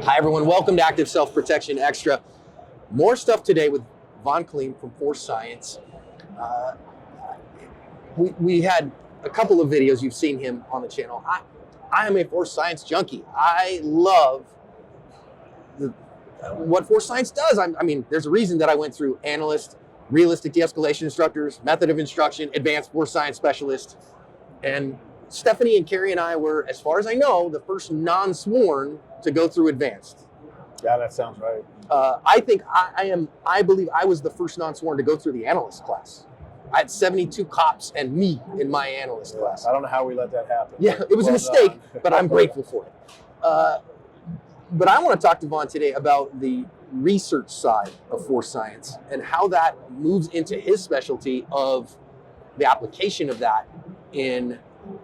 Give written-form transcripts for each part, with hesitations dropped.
Hi everyone, welcome to Active Self-Protection Extra. More stuff today with Von Kleem from Force Science. We had a couple of videos, you've seen him on the channel. I am a Force Science junkie. I love what Force Science does. I mean, there's a reason that I went through analyst, realistic de-escalation instructors, method of instruction, advanced Force Science specialist. And Stephanie and Carrie and I were, as far as I know, the first non-sworn to go through advanced. Yeah, that sounds right. I believe I was the first non-sworn to go through the analyst class. I had 72 cops and me in my analyst class. I don't know how we let that happen. Yeah, it was a mistake, but I'm grateful for it. But I want to talk to Von today about the research side of Force Science and how that moves into his specialty of the application of that in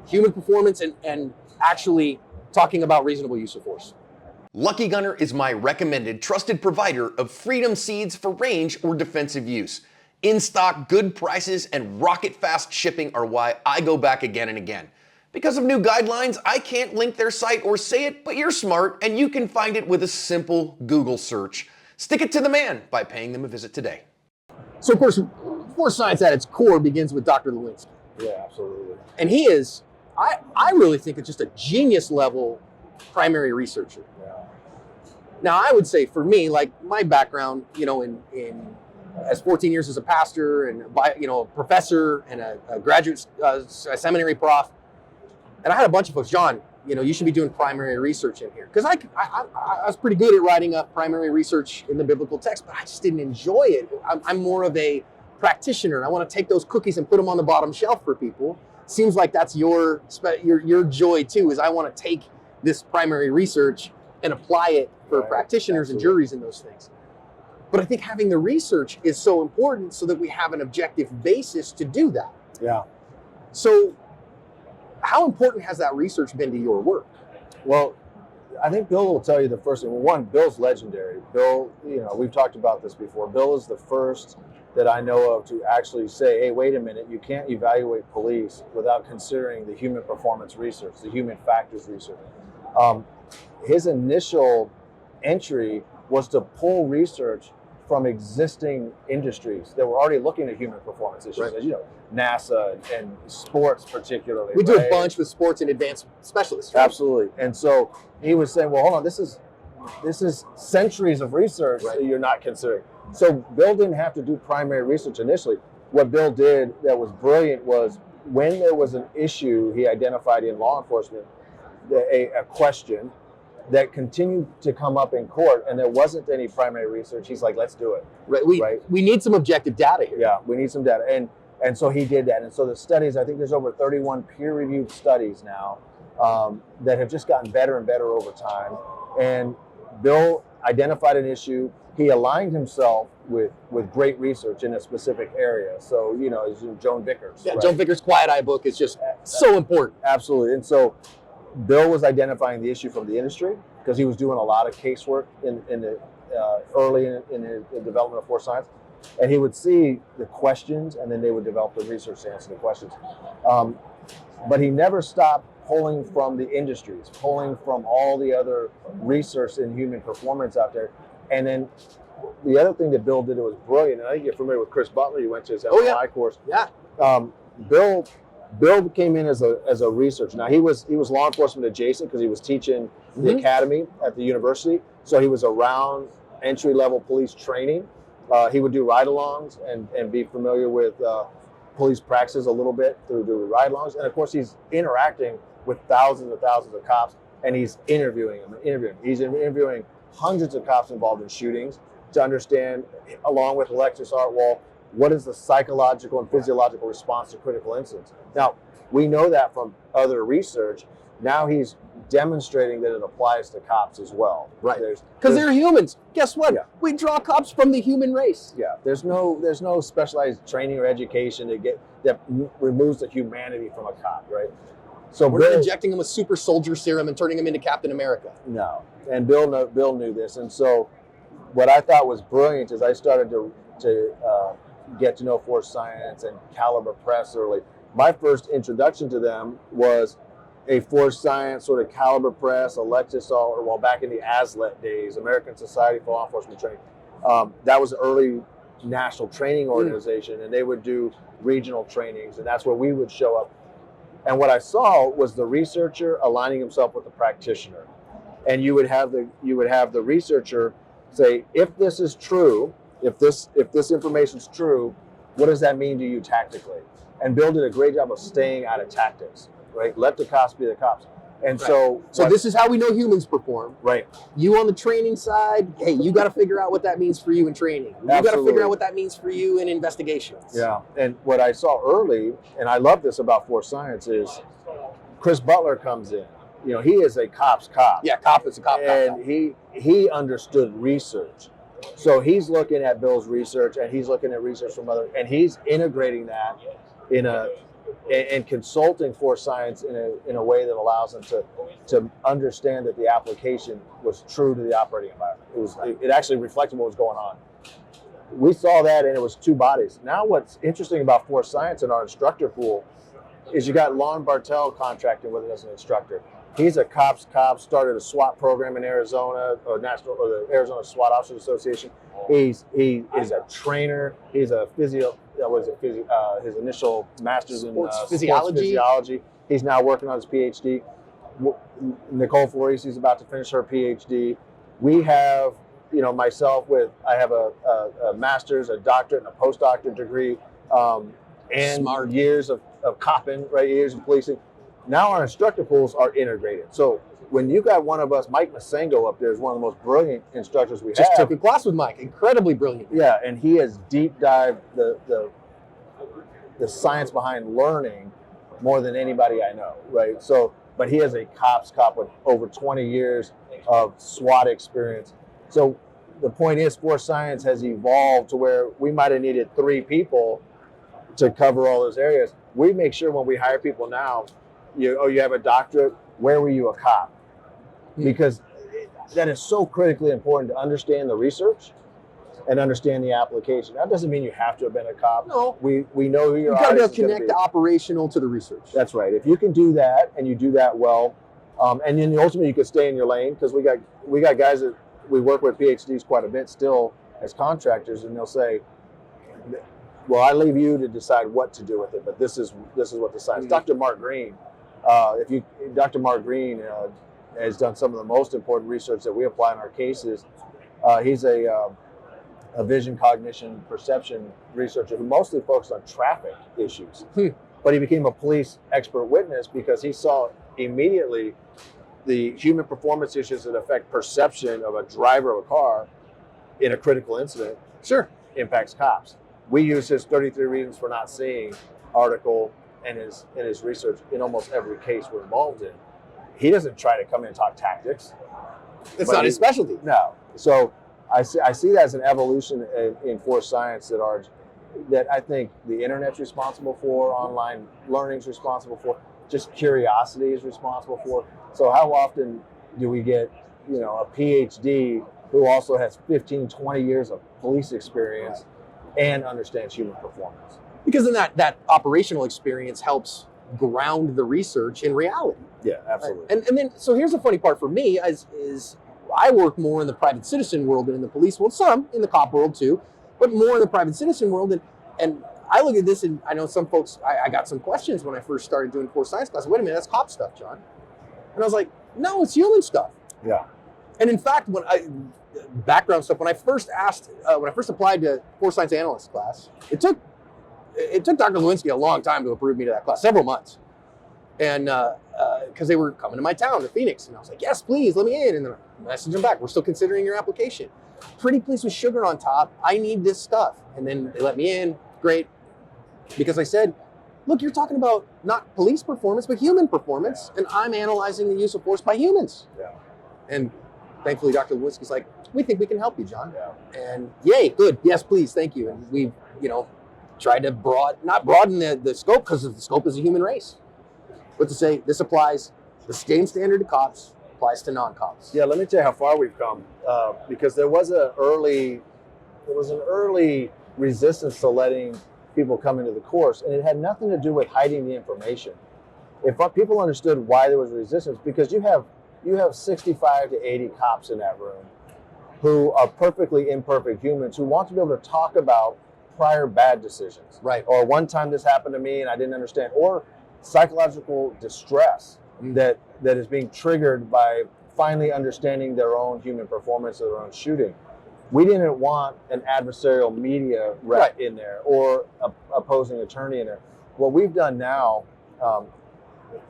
human performance and actually talking about reasonable use of force. Lucky Gunner is my recommended trusted provider of Freedom Seeds for range or defensive use. In stock, good prices, and rocket fast shipping are why I go back again and again. Because of new guidelines, I can't link their site or say it, but you're smart and you can find it with a simple Google search. Stick it to the man by paying them a visit today. So of course, Force Science at its core begins with Dr. Lewinsky. Yeah, absolutely. And he is, I really think it's just a genius level primary researcher. Yeah. Now I would say for me, like my background, in as 14 years as a pastor and a professor and a graduate a seminary prof, and I had a bunch of folks, John, you should be doing primary research in here. Because I was pretty good at writing up primary research in the biblical text, but I just didn't enjoy it. I'm more of a practitioner. I want to take those cookies and put them on the bottom shelf for people. Seems like that's your joy too, is I want to take this primary research and apply it for practitioners and juries and those things. But I think having the research is so important so that we have an objective basis to do that. Yeah. So how important has that research been to your work? Well, I think Bill will tell you the first thing. Well, one, Bill's legendary. Bill, we've talked about this before. Bill is the first that I know of to actually say, hey, wait a minute, you can't evaluate police without considering the human performance research, the human factors research. His initial entry was to pull research from existing industries that were already looking at human performance issues. Right. As NASA and sports particularly. We do a bunch with sports and advanced specialists. Right? Absolutely. And so he was saying, well, hold on, this is centuries of research that you're not considering. So Bill didn't have to do primary research initially. What Bill did that was brilliant was when there was an issue he identified in law enforcement, a question that continued to come up in court and there wasn't any primary research, he's like, let's do it. Right. We need some objective data here. Yeah, we need some data. And so he did that. And so the studies, I think there's over 31 peer-reviewed studies now that have just gotten better and better over time. And Bill identified an issue. He aligned himself with great research in a specific area. So, as Joan Vickers. Yeah, right? Joan Vickers' Quiet Eye book is just so important. Absolutely. And so Bill was identifying the issue from the industry because he was doing a lot of casework early in the development of Force Science. And he would see the questions and then they would develop the research to answer the questions. But he never stopped pulling from the industries, pulling from all the other research in human performance out there. And then the other thing that Bill did that was brilliant, and I think you're familiar with Chris Butler, you went to his MRI course. Yeah. Bill came in as a researcher. Now he was law enforcement adjacent because he was teaching the academy at the university. So he was around entry-level police training. He would do ride-alongs and be familiar with police practices a little bit through ride-alongs. And of course he's interacting with thousands and thousands of cops and he's interviewing them. He's interviewing hundreds of cops involved in shootings to understand, along with Alexis Artwell, what is the psychological and physiological response to critical incidents. Now, we know that from other research. Now he's demonstrating that it applies to cops as well. Right. Because they're humans. Guess what? Yeah. We draw cops from the human race. Yeah. There's no specialized training or education that removes the humanity from a cop, right? So we're not injecting them with super soldier serum and turning them into Captain America. No. And Bill knew this. And so what I thought was brilliant is I started to get to know Force Science and Caliber Press early. My first introduction to them was a Force Science sort of Caliber Press, a Lexisol, or well, back in the ASLET days, American Society for Law Enforcement Training. That was an early national training organization, and they would do regional trainings, and that's where we would show up. And what I saw was the researcher aligning himself with the practitioner, and you would have the researcher say, if this is true, if this information is true, what does that mean to you tactically? And Bill did a great job of staying out of tactics, right? Let the cops be the cops. And Right. So this is how we know humans perform. right. You on the training side, hey, you got to figure out what that means for you in training. You got to Absolutely. figure out what that means for you in investigations. Yeah, and what I saw early, and I love this about Force Science, is Chris Butler comes in. You know, he is a cop's cop. Yeah, cop is a cop. And he understood research. So he's looking at Bill's research, and he's looking at research from other, and he's integrating that and consulting Force Science in a way that allows them to understand that the application was true to the operating environment. It actually reflected what was going on. We saw that, and it was two bodies. Now, what's interesting about Force Science and our instructor pool is you got Lon Bartel contracting with us as an instructor. He's a cop, started a SWAT program in Arizona, or the Arizona SWAT Officers Association. He is a trainer. He's a his initial master's in Sports sports physiology. He's now working on his PhD. Nicole Florisi is about to finish her PhD. We have, myself I have a master's, a doctorate, and a postdoctorate degree, and Smart. years of copping, right? Years of policing. Now our instructor pools are integrated. So when you got one of us, Mike Masengo up there is one of the most brilliant instructors we Just have. took a class with Mike. Incredibly brilliant. Yeah, and he has deep dived the science behind learning more than anybody I know, right? So, but he is a cop with over 20 years of SWAT experience. So the point is, Force Science has evolved to where we might have needed 3 people to cover all those areas. We make sure when we hire people now, you have a doctorate, where were you a cop? Because that is so critically important to understand the research and understand the application. That doesn't mean you have to have been a cop. No. We know who You your got audience to is gonna connect be. the operational to the research. That's right. If you can do that and you do that well, and then ultimately you can stay in your lane, because we got guys that we work with PhDs quite a bit still as contractors, and they'll say, well, I leave you to decide what to do with it, but this is what the science. Mhm. Dr. Mark Green, Dr. Mark Green has done some of the most important research that we apply in our cases. He's a vision, cognition, perception researcher who mostly focused on traffic issues. But he became a police expert witness because he saw immediately the human performance issues that affect perception of a driver of a car in a critical incident Sure. impacts cops. We use his 33 Reasons for Not Seeing article and his research in almost every case we're involved in. He doesn't try to come in and talk tactics. It's But not his specialty. No. So I see that as an evolution in Force Science that I think the internet's responsible for, online learning's responsible for, just curiosity is responsible for. So how often do we get, a PhD who also has 15, 20 years of police experience and understands human performance? Because then that operational experience helps ground the research in reality. Yeah, absolutely. And then, so here's the funny part for me is I work more in the private citizen world than in the police world, some in the cop world too, but more in the private citizen world. And I look at this and I know some folks, I got some questions when I first started doing Force Science class. Wait a minute, that's cop stuff, John. And I was like, no, it's human stuff. Yeah. And in fact, background stuff, when I first applied to Force Science analyst class, it took Dr. Lewinsky a long time to approve me to that class, several months. And because they were coming to my town, to Phoenix. And I was like, yes, please, let me in. And then I messaged them back, we're still considering your application. Pretty please with sugar on top. I need this stuff. And then they let me in. Great. Because I said, look, you're talking about not police performance, but human performance. And I'm analyzing the use of force by humans. Yeah. And thankfully, Dr. Lewinsky's like, we think we can help you, John. Yeah. And yay, good. Yes, please. Thank you. And we've, tried to not broaden the scope, because the scope is a human race, but to say this applies, the same standard to cops applies to non-cops. Yeah, let me tell you how far we've come. Because there was an early resistance to letting people come into the course, and it had nothing to do with hiding the information. if people understood why there was resistance, because you have 65 to 80 cops in that room who are perfectly imperfect humans who want to be able to talk about prior bad decisions. Right. Or one time this happened to me and I didn't understand. Or psychological distress that is being triggered by finally understanding their own human performance or their own shooting. We didn't want an adversarial media rep in there or a opposing attorney in there. What we've done now,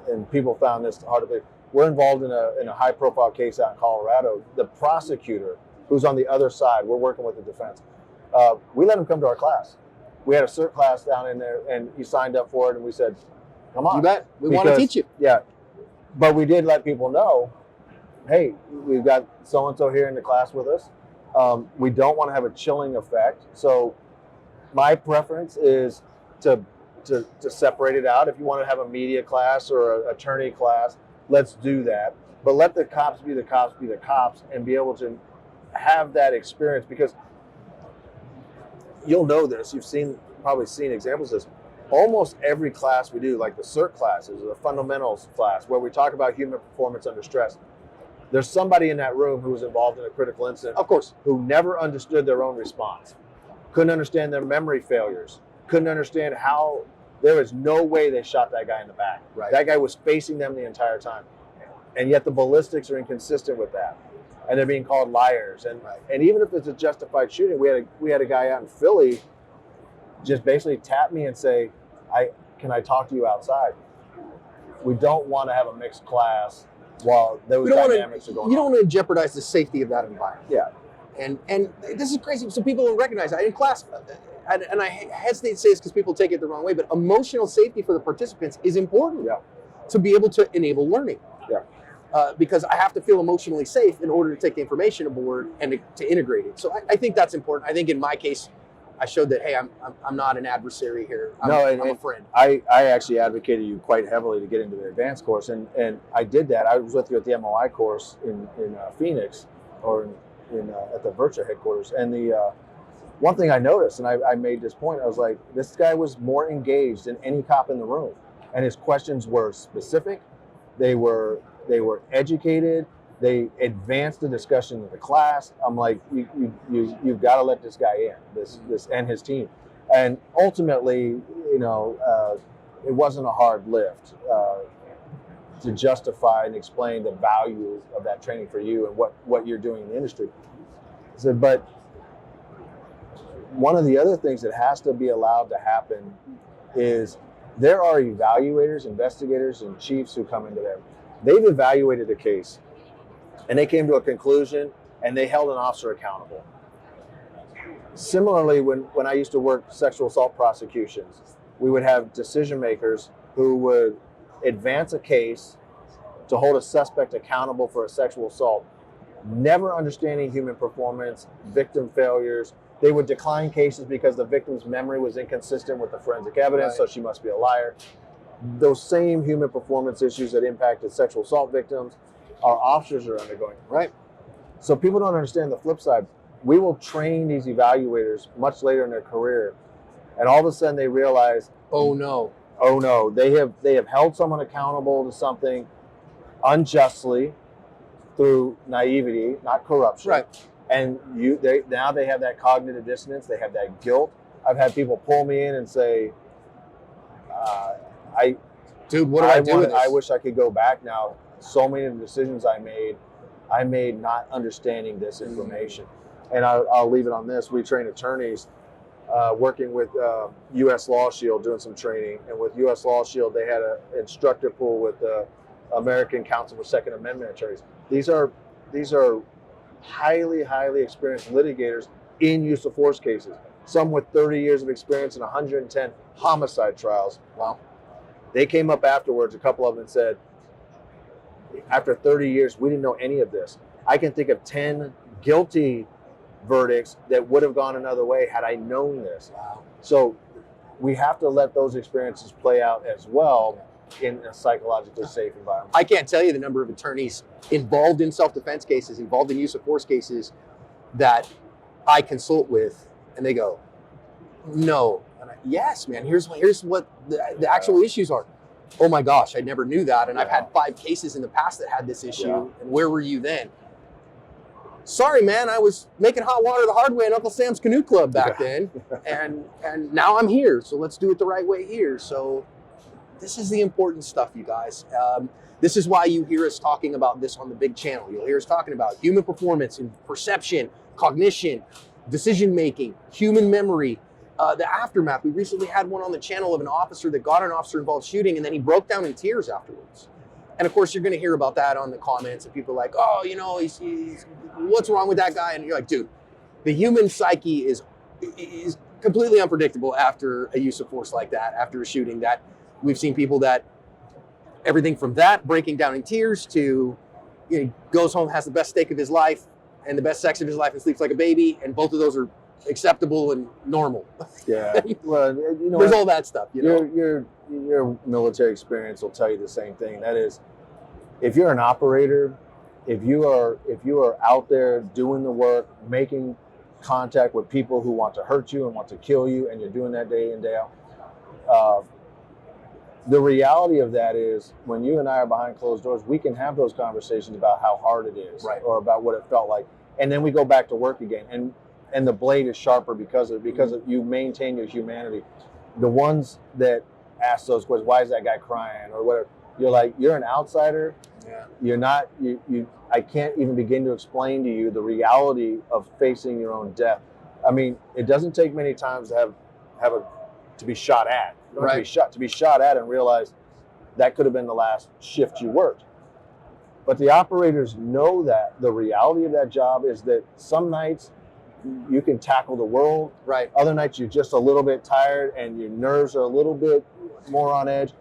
and people found this hard to believe, we're involved in a high-profile case out in Colorado. The prosecutor, who's on the other side, we're working with the defense. We let him come to our class. We had a cert class down in there, and he signed up for it, and we said, come on. You bet. We want to teach you. Yeah. But we did let people know, hey, we've got so-and-so here in the class with us. We don't want to have a chilling effect. So my preference is to separate it out. If you want to have a media class or an attorney class, let's do that. But let the cops be the cops and be able to have that experience, because you'll know this. You've probably seen examples of this. Almost every class we do, like the CERT classes or the fundamentals class, where we talk about human performance under stress, there's somebody in that room who was involved in a critical incident, Of course. who never understood their own response, couldn't understand their memory failures, couldn't understand how there is no way they shot that guy in the back. Right. That guy was facing them the entire time. And yet the ballistics are inconsistent with that. And they're being called liars. And even if it's a justified shooting, we had a guy out in Philly just basically tap me and say, can I talk to you outside? We don't want to have a mixed class while those dynamics are going on. You don't want to jeopardize the safety of that environment. Yeah. And this is crazy. So people don't recognize that in class. And I hesitate to say this because people take it the wrong way, but emotional safety for the participants is important to be able to enable learning. Yeah. Because I have to feel emotionally safe in order to take the information aboard and to integrate it. So I think that's important. I think in my case, I showed that, hey, I'm not an adversary here. I'm a friend. I actually advocated you quite heavily to get into the advanced course, and I did that. I was with you at the MOI course in Phoenix, or at the Virtua headquarters. And the one thing I noticed, and I made this point, I was like, this guy was more engaged than any cop in the room, and his questions were specific. They were educated. They advanced the discussion of the class. I'm like, you've got to let this guy in, this and his team. And ultimately, it wasn't a hard lift to justify and explain the value of that training for you and what you're doing in the industry. I said, but one of the other things that has to be allowed to happen is there are evaluators, investigators, and chiefs who come into there. They've evaluated a case, and they came to a conclusion, and they held an officer accountable. Similarly, when I used to work sexual assault prosecutions, we would have decision makers who would advance a case to hold a suspect accountable for a sexual assault, never understanding human performance, victim failures. They would decline cases because the victim's memory was inconsistent with the forensic evidence, so she must be a liar. Those same human performance issues that impacted sexual assault victims, our officers are undergoing. Right. So people don't understand the flip side. We will train these evaluators much later in their career, and all of a sudden they realize, oh no, they have held someone accountable to something unjustly through naivety, not corruption. Right. And now they have that cognitive dissonance. They have that guilt. I've had people pull me in and say, dude, what do I do with this? I wish I could go back now. So many of the decisions I made not understanding this information. And I'll leave it on this. We train attorneys working with U.S. Law Shield, doing some training. And with U.S. Law Shield, they had an instructor pool with the American Council for Second Amendment attorneys. These are highly, highly experienced litigators in use of force cases. Some with 30 years of experience in 110 homicide trials. Wow. They came up afterwards, a couple of them, and said, after 30 years, we didn't know any of this. I can think of 10 guilty verdicts that would have gone another way had I known this. Wow. So we have to let those experiences play out as well in a psychologically safe environment. I can't tell you the number of attorneys involved in self-defense cases, involved in use of force cases that I consult with, and they go, no. And yes, man, here's what the actual issues are. oh my gosh, I never knew that. And I've had 5 cases in the past that had this issue. Yeah. And where were you then? Sorry, man, I was making hot water the hard way in Uncle Sam's Canoe Club back then. And now I'm here. So let's do it the right way here. So this is the important stuff, you guys. This is why you hear us talking about this on the big channel. You'll hear us talking about human performance and perception, cognition, decision-making, human memory, the aftermath. We recently had one on the channel of an officer that got an officer-involved shooting, and then he broke down in tears afterwards. And of course, you're going to hear about that on the comments, and people are like, oh, you know, he's what's wrong with that guy? And you're like, dude, the human psyche is completely unpredictable after a use of force like that, after a shooting. That we've seen people that everything from that breaking down in tears to, you know, goes home, has the best steak of his life and the best sex of his life and sleeps like a baby, and both of those are acceptable and normal. Yeah. Well, you know, there's all that stuff. You know, your military experience will tell you the same thing. That is, if you're an operator, if you are out there doing the work, making contact with people who want to hurt you and want to kill you, and you're doing that day in, day out, the reality of that is when you and I are behind closed doors, we can have those conversations about how hard it is, right, or about what it felt like. And then we go back to work again. And the blade is sharper because of you maintain your humanity. The ones that ask those questions, why is that guy crying or whatever, you're like, you're an outsider. Yeah. You're not, I can't even begin to explain to you the reality of facing your own death. I mean, it doesn't take many times to to be shot at. You don't have to be shot at and realize that could have been the last shift you worked. But the operators know that the reality of that job is that some nights you can tackle the world. Right. Other nights you're just a little bit tired and your nerves are a little bit more on edge.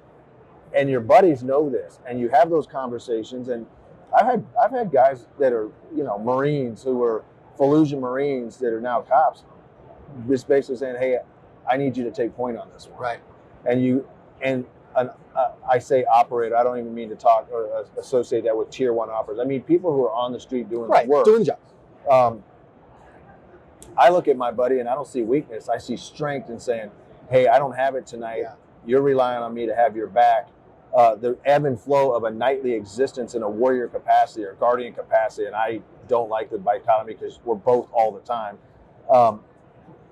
And your buddies know this, and you have those conversations. And I've had guys that are, you know, Marines who were Fallujah Marines that are now cops, just basically saying, hey, I need you to take point on this one. Right. And I say operator, I don't even mean to talk or associate that with tier 1 operators. I mean people who are on the street doing the work. Doing the job. I look at my buddy and I don't see weakness. I see strength in saying, hey, I don't have it tonight. Yeah. You're relying on me to have your back. The ebb and flow of a nightly existence in a warrior capacity or guardian capacity, and I don't like the dichotomy because we're both all the time.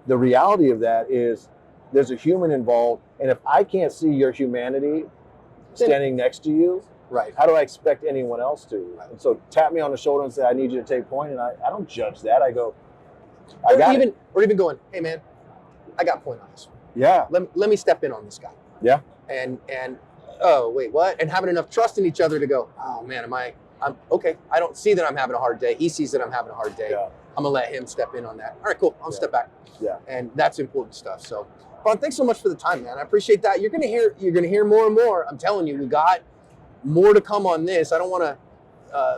The reality of that is there's a human involved, and if I can't see your humanity standing next to you, right, how do I expect anyone else to? Right. And so tap me on the shoulder and say, I need you to take point, and I don't judge that. I go, or even going, hey man, I got point on this one. Yeah. Let me step in on this guy. Yeah. And oh wait, what? And having enough trust in each other to go, oh man, I'm okay. I don't see that I'm having a hard day. He sees that I'm having a hard day. Yeah. I'm gonna let him step in on that. All right, cool. I'll step back. Yeah. And that's important stuff. So, Ron, thanks so much for the time, man. I appreciate that. You're gonna hear more and more. I'm telling you, we got more to come on this. I don't want to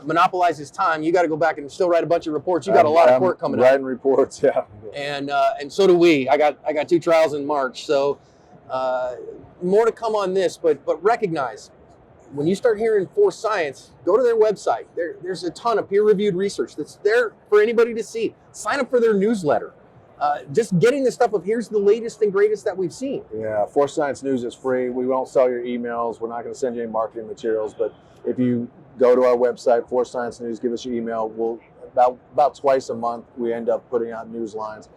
monopolize his time. You got to go back and still write a bunch of reports. You got a lot of work coming up. Writing reports, yeah. And so do we. I got 2 trials in March. So more to come on this. But recognize, when you start hearing Force Science, go to their website. There's a ton of peer-reviewed research that's there for anybody to see. Sign up for their newsletter. Just getting the stuff of here's the latest and greatest that we've seen. Yeah, Force Science News is free. We won't sell your emails. We're not going to send you any marketing materials. But if you go to our website, Force Science News, give us your email. We'll about twice a month we end up putting out news lines.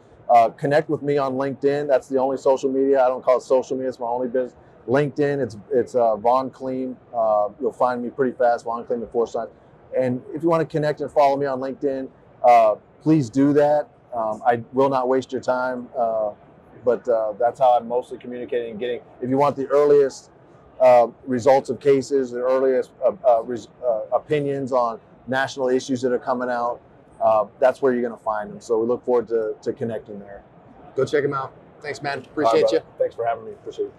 Connect with me on LinkedIn. That's the only social media. I don't call it social media. It's my only business. LinkedIn. It's Vaughn Cleam. You'll find me pretty fast. Vaughn Cleam and Force Science. And if you want to connect and follow me on LinkedIn, please do that. I will not waste your time, but that's how I'm mostly communicating and getting. If you want the earliest results of cases, the earliest opinions on national issues that are coming out, that's where you're going to find them. So we look forward to connecting there. Go check them out. Thanks, man. Appreciate you. Thanks for having me. Appreciate it.